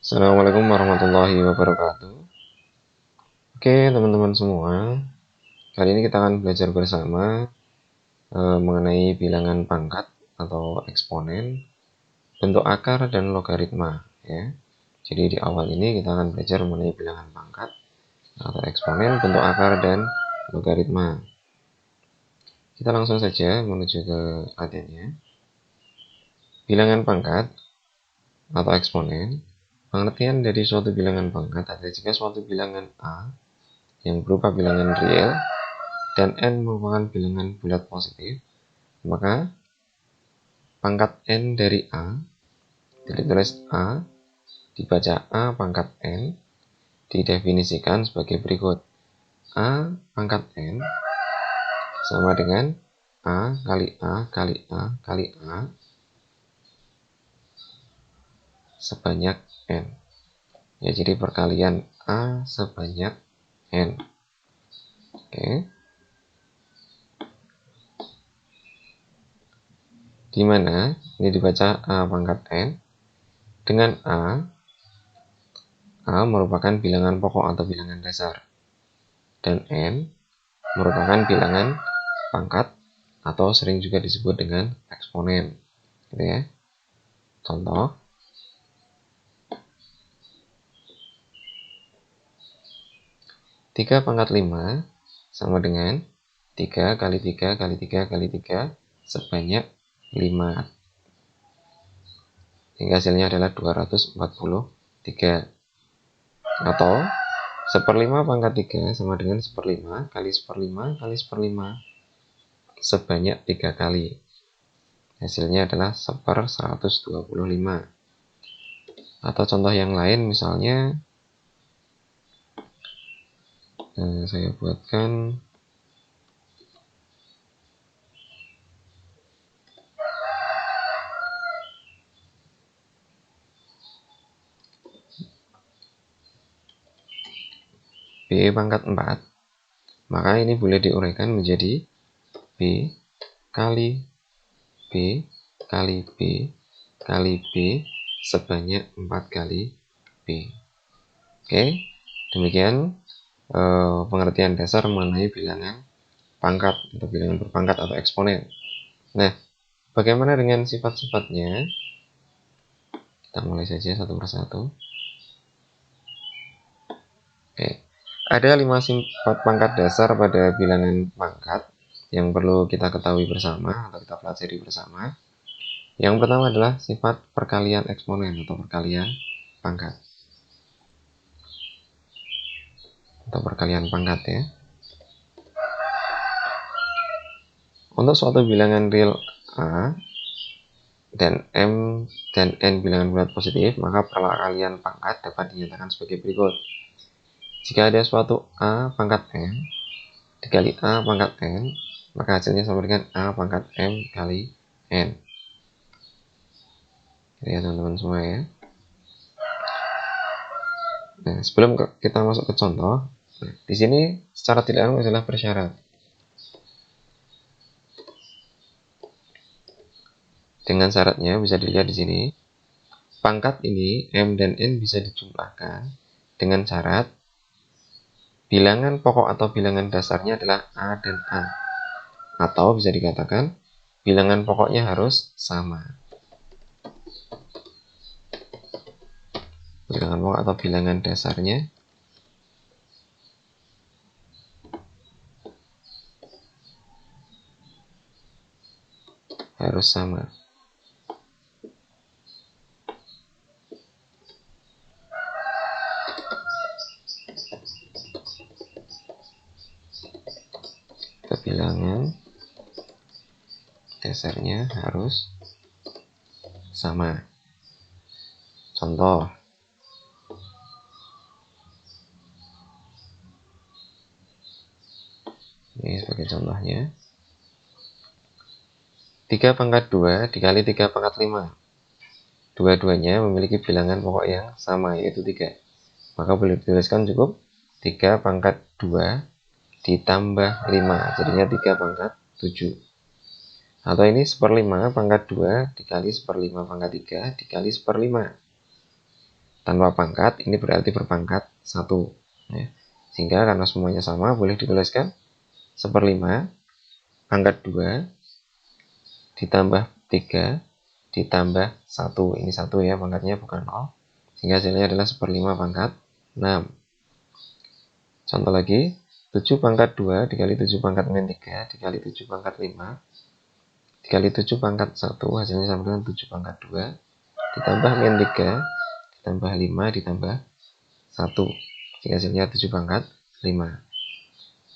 Assalamualaikum warahmatullahi wabarakatuh. Oke, teman-teman semua, kali ini kita akan belajar bersama mengenai bilangan pangkat atau eksponen, bentuk akar dan logaritma. Ya. Jadi di awal ini kita akan belajar mengenai bilangan pangkat atau eksponen, bentuk akar dan logaritma. Kita langsung saja menuju ke latihannya. Bilangan pangkat atau eksponen, pengertian dari suatu bilangan pangkat adalah jika suatu bilangan A yang berupa bilangan real dan n merupakan bilangan bulat positif, maka pangkat n dari A ditulis A dibaca A pangkat n didefinisikan sebagai berikut. A pangkat n sama dengan A kali A kali A kali A sebanyak n. Ya, jadi perkalian A sebanyak n. Oke. Di mana ini dibaca A pangkat n dengan A merupakan bilangan pokok atau bilangan dasar dan n merupakan bilangan pangkat atau sering juga disebut dengan eksponen, gitu ya. Contoh, tiga pangkat 5 sama dengan 3 kali 3 kali 3 kali 3 sebanyak 5. Hingga hasilnya adalah 243. Atau 1/5 pangkat 3 sama dengan 1/5 kali 1/5 kali 1/5 sebanyak 3 kali. Hasilnya adalah 1/125. Atau contoh yang lain misalnya saya buatkan B pangkat 4, maka ini boleh diuraikan menjadi B kali B kali B kali B sebanyak 4 kali B. Oke, demikian pengertian dasar mengenai bilangan pangkat atau bilangan berpangkat atau eksponen. Nah, bagaimana dengan sifat-sifatnya? Kita mulai saja satu persatu. Oke, ada 5 sifat pangkat dasar pada bilangan pangkat yang perlu kita ketahui bersama atau kita pelajari bersama. Yang pertama adalah sifat perkalian eksponen atau perkalian pangkat. Atau perkalian pangkat ya. Untuk suatu bilangan real A dan M dan N bilangan bulat positif, maka perkalian pangkat dapat dinyatakan sebagai berikut. Jika ada suatu A pangkat N dikali A pangkat N, maka hasilnya sama dengan A pangkat M kali N. Ya teman-teman semua ya. Nah, sebelum kita masuk ke contoh, di sini secara tidak langsung adalah bersyarat. Dengan syaratnya bisa dilihat di sini. Pangkat ini M dan N bisa dijumlahkan dengan syarat bilangan pokok atau bilangan dasarnya adalah A dan A. Atau bisa dikatakan bilangan pokoknya harus sama. Bilangan pokok atau bilangan dasarnya harus sama. Bilangan dasarnya harus sama. Contoh, ini sebagai contohnya, 3 pangkat 2 dikali 3 pangkat 5. Dua-duanya memiliki bilangan pokok yang sama, yaitu 3. Maka boleh dituliskan cukup 3 pangkat 2 ditambah 5, jadinya 3 pangkat 7. Atau ini 1/5 pangkat 2 dikali 1/5 pangkat 3 dikali 1/5. tanpa pangkat, ini berarti berpangkat 1. Ya. Sehingga karena semuanya sama, boleh dituliskan 1/5 pangkat 2 ditambah 3 ditambah 1. Ini 1 ya, pangkatnya bukan 0. Sehingga hasilnya adalah 1/5 pangkat 6. Contoh lagi, 7 pangkat 2 dikali 7 pangkat min 3 dikali 7 pangkat 5 dikali 7 pangkat 1, hasilnya sama dengan 7 pangkat 2 ditambah min 3 ditambah 5 ditambah 1. Sehingga hasilnya 7 pangkat 5.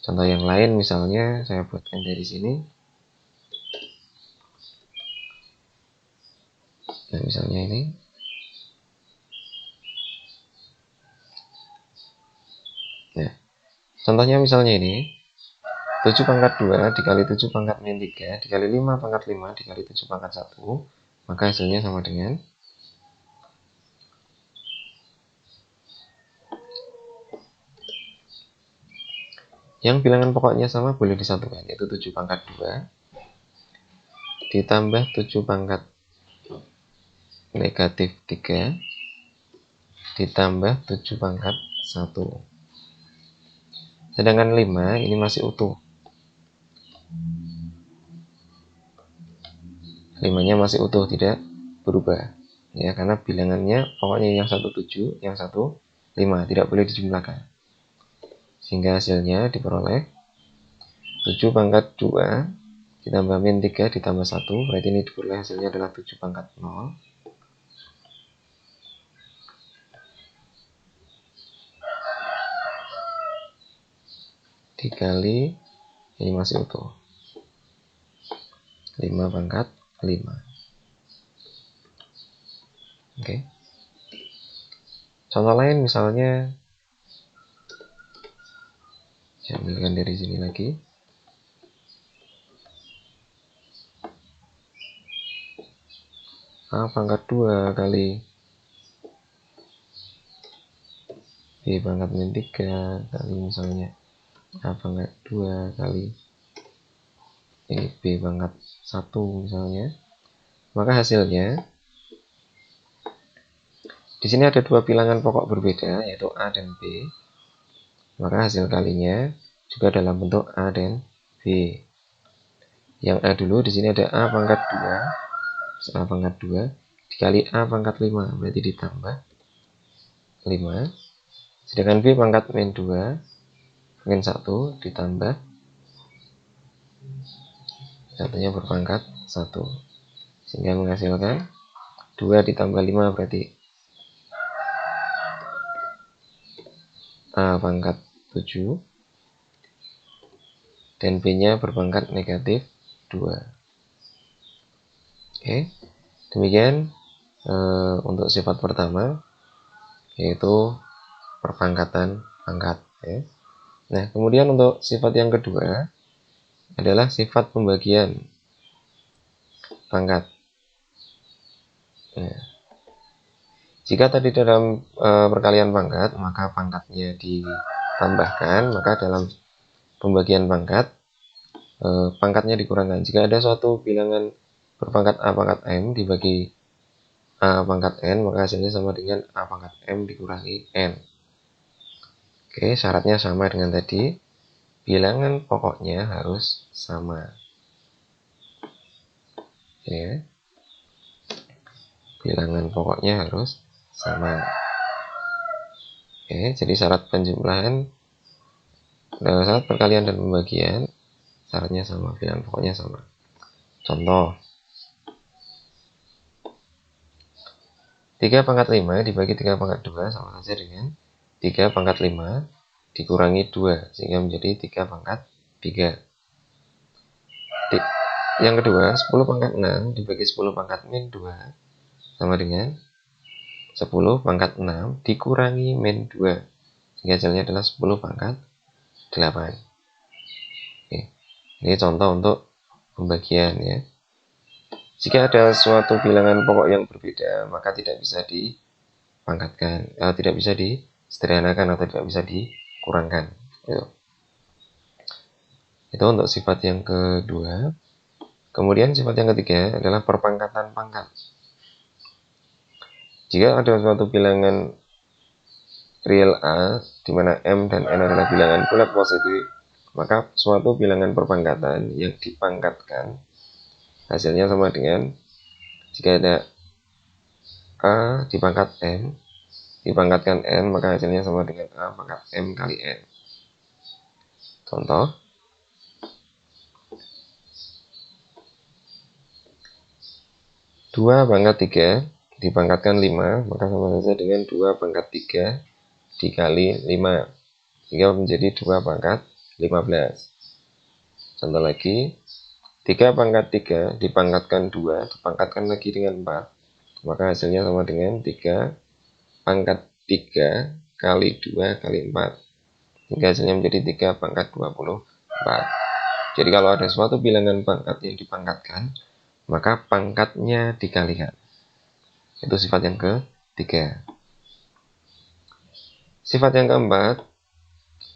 Contoh yang lain misalnya saya buatkan dari sini. Nah, misalnya ini. Nah, contohnya misalnya ini. 7 pangkat 2 dikali 7 pangkat min 3 dikali 5 pangkat 5 dikali 7 pangkat 1. Maka hasilnya sama dengan yang bilangan pokoknya sama boleh disatukan, yaitu 7 pangkat 2 ditambah 7 pangkat negatif 3 ditambah 7 pangkat 1. Sedangkan 5 ini masih utuh. 5-nya masih utuh, tidak berubah. Ya, karena bilangannya pokoknya yang satu 7, yang satu 5, tidak boleh dijumlahkan. Sehingga hasilnya diperoleh 7 pangkat 2 ditambah min 3 ditambah 1, berarti ini diperoleh hasilnya adalah 7 pangkat 0 dikali, ini masih utuh, 5 pangkat 5. Oke. Contoh lain misalnya, saya ambilkan dari sini lagi. A pangkat 2 kali B pangkat min 3 kali misalnya A pangkat 2 kali ini B pangkat 1 misalnya. Maka hasilnya di sini ada dua bilangan pokok berbeda, yaitu A dan B. Maka hasil kalinya juga dalam bentuk A dan B. Yang A dulu di sini ada A pangkat 2 A pangkat 2 dikali A pangkat 5, berarti ditambah 5. Sedangkan B pangkat min 2 min 1 ditambah satunya berpangkat 1. Sehingga menghasilkan 2 ditambah 5 berarti A pangkat 7 dan B-nya berpangkat negatif 2. Oke, demikian untuk sifat pertama, yaitu perpangkatan pangkat. Ya. Nah, kemudian untuk sifat yang kedua adalah sifat pembagian pangkat. Ya. Jika tadi dalam perkalian pangkat, maka pangkatnya ditambahkan, maka dalam pembagian pangkat, pangkatnya dikurangkan. Jika ada suatu bilangan berpangkat A pangkat M dibagi A pangkat N, maka hasilnya sama dengan A pangkat M dikurangi N. Oke, syaratnya sama dengan tadi. Bilangan pokoknya harus sama. Ya. Bilangan pokoknya harus sama. Oke, jadi syarat penjumlahan, syarat perkalian dan pembagian, syaratnya sama, bilangan pokoknya sama. Contoh, 3 pangkat 5 dibagi 3 pangkat 2 sama saja dengan 3 pangkat 5 dikurangi 2, sehingga menjadi 3 pangkat 3. Yang kedua, 10 pangkat 6 dibagi 10 pangkat min 2 sama dengan 10 pangkat 6 dikurangi min 2, sehingga hasilnya adalah 10 pangkat 8. Oke. Ini contoh untuk pembagian ya. Jika ada suatu bilangan pokok yang berbeda, maka tidak bisa dipangkatkan, tidak bisa disederhanakan atau tidak bisa dikurangkan. Itu untuk sifat yang kedua. Kemudian sifat yang ketiga adalah perpangkatan pangkat. Jika ada suatu bilangan real A, di mana M dan N adalah bilangan bulat positif, maka suatu bilangan perpangkatan yang dipangkatkan hasilnya sama dengan jika ada A dipangkat M, dipangkatkan N, maka hasilnya sama dengan A pangkat M kali N. Contoh, 2 pangkat 3 dipangkatkan 5, maka sama saja dengan 2 pangkat 3 dikali 5, sehingga menjadi 2 pangkat 15. Contoh lagi, 3 pangkat 3 dipangkatkan 2, dipangkatkan lagi dengan 4, maka hasilnya sama dengan 3 pangkat 3 kali 2 kali 4, hingga hasilnya menjadi 3 pangkat 24. Jadi kalau ada suatu bilangan pangkat yang dipangkatkan, maka pangkatnya dikalikan. Itu sifat yang ketiga. Sifat yang keempat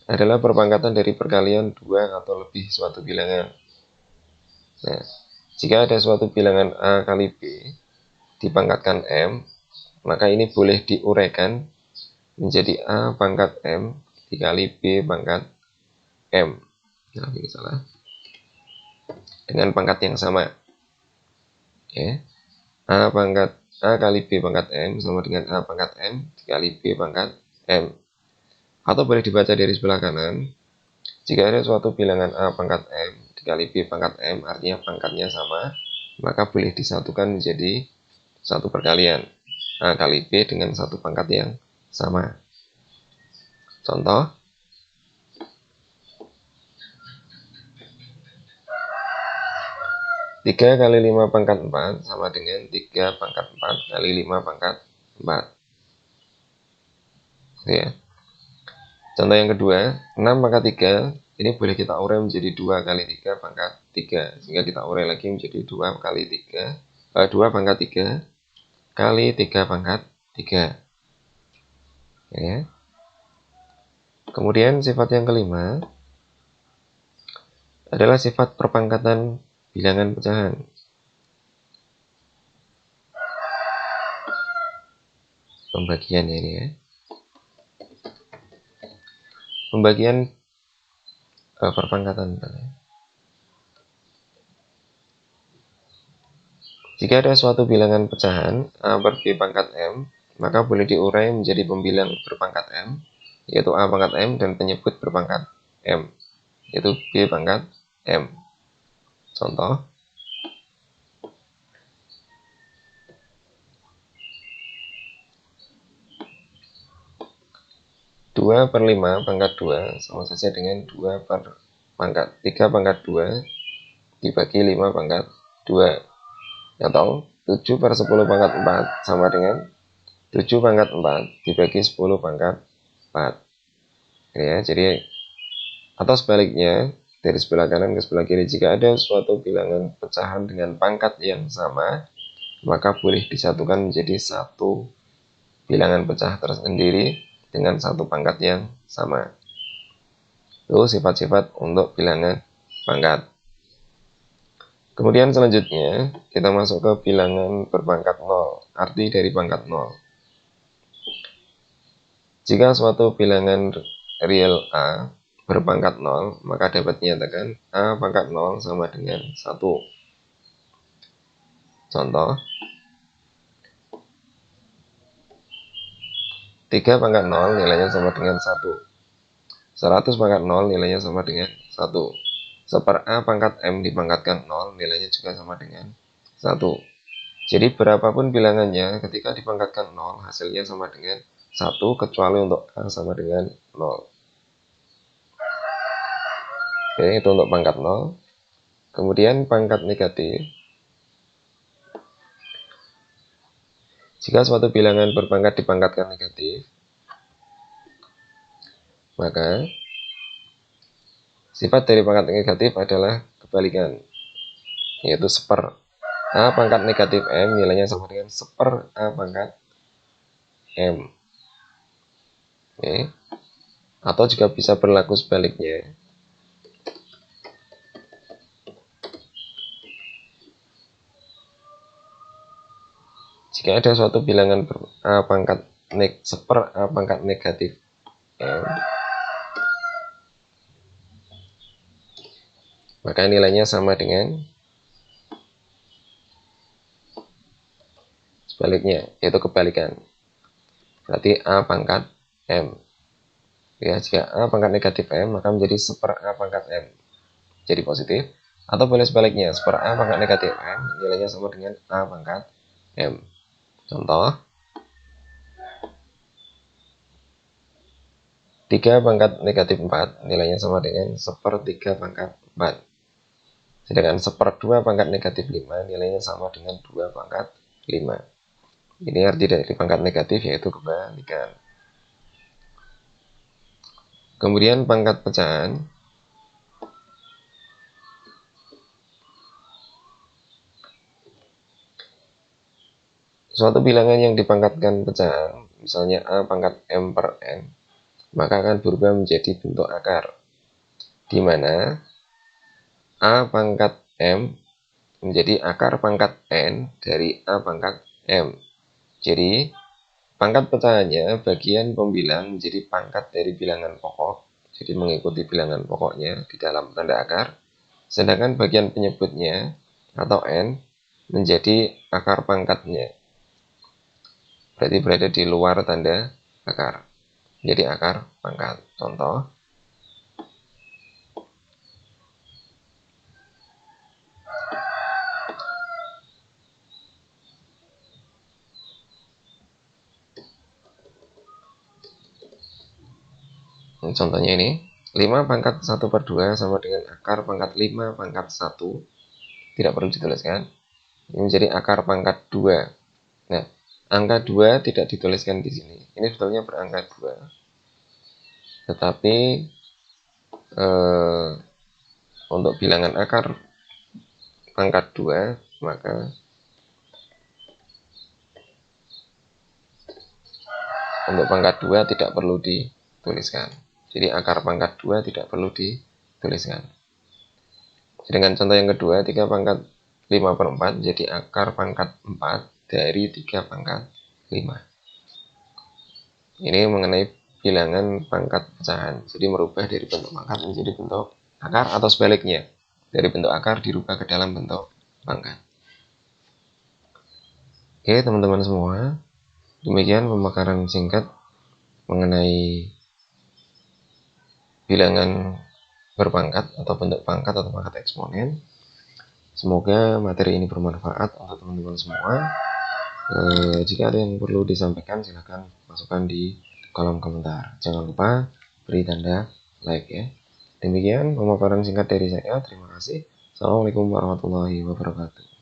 adalah perpangkatan dari perkalian 2 atau lebih suatu bilangan. Nah, jika ada suatu bilangan A kali B dipangkatkan M, maka ini boleh diuraikan menjadi A pangkat M dikali B pangkat M. Nah, ini salah. Dengan pangkat yang sama. Ya. A kali B pangkat M sama dengan A pangkat M dikali B pangkat M. Atau boleh dibaca dari sebelah kanan. Jika ada suatu bilangan A pangkat M dikali B pangkat M, artinya pangkatnya sama, maka boleh disatukan menjadi satu perkalian. A kali B dengan satu pangkat yang sama. Contoh, 3 kali 5 pangkat 4 sama dengan 3 pangkat 4 kali 5 pangkat 4. Ya. Contoh yang kedua, 6 pangkat 3, ini boleh kita urai menjadi 2 kali 3 pangkat 3. Sehingga kita urai lagi menjadi 2 kali 3, 2 pangkat 3 kali 3 pangkat 3. Ya. Kemudian sifat yang kelima adalah sifat perpangkatan bilangan pecahan. Pembagian ini ya. Pembagian perpangkatan. Jika ada suatu bilangan pecahan A per B pangkat M, maka boleh diurai menjadi pembilang berpangkat M, yaitu A pangkat M, dan penyebut berpangkat M, yaitu B pangkat M. Contoh, 2 per 5 pangkat 2 sama saja dengan 2 per pangkat 3 pangkat 2 dibagi 5 pangkat 2, atau 7 per 10 pangkat 4 sama dengan 7 pangkat 4 dibagi 10 pangkat 4. Ya, jadi atau sebaliknya, dari sebelah kanan ke sebelah kiri, jika ada suatu bilangan pecahan dengan pangkat yang sama, maka boleh disatukan menjadi satu bilangan pecah tersendiri dengan satu pangkat yang sama. Itu sifat-sifat untuk bilangan pangkat. Kemudian selanjutnya, kita masuk ke bilangan berpangkat 0, arti dari pangkat 0. Jika suatu bilangan real A berpangkat 0, maka dapat dinyatakan A pangkat 0 sama dengan 1. Contoh, 3 pangkat 0 nilainya sama dengan 1. 100 pangkat 0 nilainya sama dengan 1. Seper A pangkat M dipangkatkan 0 nilainya juga sama dengan 1. Jadi berapapun bilangannya ketika dipangkatkan 0 hasilnya sama dengan 1 kecuali untuk A sama dengan 0. Oke, itu untuk pangkat 0. Kemudian pangkat negatif. Jika suatu bilangan berpangkat dipangkatkan negatif, maka sifat dari pangkat negatif adalah kebalikan, yaitu seper. A pangkat negatif M nilainya sama dengan seper A pangkat M. Oke. Atau juga bisa berlaku sebaliknya. Jika ada suatu bilangan A pangkat seper A pangkat negatif M, maka nilainya sama dengan sebaliknya, yaitu kebalikan. Berarti A pangkat M. Ya, jika A pangkat negatif M, maka menjadi seper A pangkat M. Jadi positif. Atau boleh sebaliknya, seper A pangkat negatif M, nilainya sama dengan A pangkat M. Contoh, 3 pangkat negatif 4, nilainya sama dengan seper 3 pangkat 4. Sedangkan seper 2 pangkat negatif 5, nilainya sama dengan 2 pangkat 5. Ini arti dari pangkat negatif, yaitu kebalikan. Kemudian pangkat pecahan. Suatu bilangan yang dipangkatkan pecahan, misalnya A pangkat M per N, maka akan berubah menjadi bentuk akar, di mana A pangkat M menjadi akar pangkat N dari A pangkat M. Jadi, pangkat pecahannya bagian pembilang menjadi pangkat dari bilangan pokok, jadi mengikuti bilangan pokoknya di dalam tanda akar, sedangkan bagian penyebutnya atau N menjadi akar pangkatnya, berarti berada di luar tanda akar, jadi akar pangkat. Contoh, contohnya ini, 5 pangkat 1 per 2 sama dengan akar pangkat 5 pangkat 1, tidak perlu dituliskan, ini menjadi akar pangkat 2. Nah, angka 2 tidak dituliskan di sini, ini sebetulnya berangka 2, tetapi untuk bilangan akar pangkat 2, maka untuk pangkat 2 tidak perlu dituliskan. Jadi akar pangkat 2 tidak perlu dituliskan. Sedangkan contoh yang kedua, 3 pangkat 5 per 4 jadi akar pangkat 4 dari 3 pangkat 5. Ini mengenai bilangan pangkat pecahan. Jadi merubah dari bentuk pangkat menjadi bentuk akar, atau sebaliknya, dari bentuk akar dirubah ke dalam bentuk pangkat. Oke, teman-teman semua, demikian pemekaran singkat mengenai bilangan berpangkat atau bentuk pangkat atau pangkat eksponen. Semoga materi ini bermanfaat untuk teman-teman semua. Jika ada yang perlu disampaikan, silahkan masukkan di kolom komentar. Jangan lupa beri tanda like ya. Demikian pemaparan singkat dari saya. Terima kasih. Assalamualaikum warahmatullahi wabarakatuh.